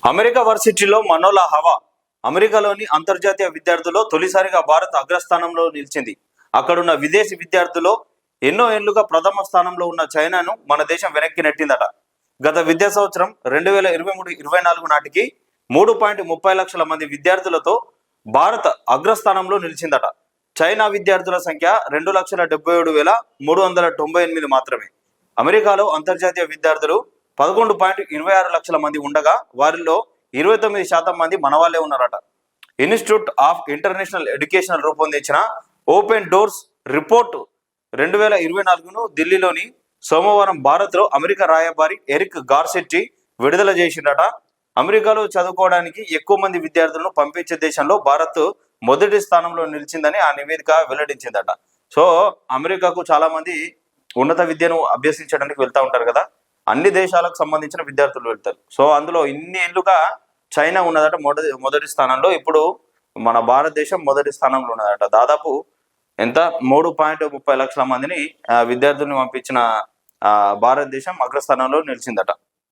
America వర్సిటీలో మనోలా హవా. అమెరికాలోని అంతర్జాతీయ విద్యార్థుల్లో తొలిసారిగా భారత్ అగ్రస్థానంలో నిలిచింది. అక్కడున్న విదేశీ విద్యార్థుల్లో ఎన్నో ఏళ్లుగా ప్రథమ స్థానంలో ఉన్న చైనాను మన దేశం వెనక్కి నెట్టిందట. గత విద్యా సంవత్సరం 2023-24 నాటికి 3.30 లక్షల మంది విద్యార్థులతో భారత్ అగ్రస్థానంలో నిలిచిందట. చైనా విద్యార్థుల సంఖ్య 2,77,398 మాత్రమే. అమెరికాలో అంతర్జాతీయ విద్యార్థులు 11.26 లక్షల మంది ఉండగా వారిలో 29% మంది మనవాళ్లే ఉన్నారట. ఇన్స్టిట్యూట్ ఆఫ్ ఇంటర్నేషనల్ ఎడ్యుకేషన్ రూపొందించిన ఓపెన్ డోర్స్ రిపోర్ట్ 2024ను ఢిల్లీలోని సోమవారం భారత్లో అమెరికా రాయబారి ఎరిక్ గార్సెట్టి విడుదల చేసిందట. అమెరికాలో చదువుకోవడానికి ఎక్కువ మంది విద్యార్థులను పంపించే దేశంలో భారత్ మొదటి స్థానంలో నిలిచిందని ఆ నివేదిక వెల్లడించిందట. సో అమెరికాకు చాలా మంది ఉన్నత విద్యను అభ్యసించడానికి వెళ్తూ ఉంటారు కదా, అన్ని దేశాలకు సంబంధించిన విద్యార్థులు వెళ్తారు. సో అందులో ఇన్ని ఏళ్ళుగా చైనా ఉన్నదట మొదటి స్థానంలో. ఇప్పుడు మన భారతదేశం మొదటి స్థానంలో ఉన్నదట. దాదాపు ఎంత 3.30 లక్షల మందిని విద్యార్థుల్ని పంపించిన భారతదేశం అగ్రస్థానంలో నిలిచిందట.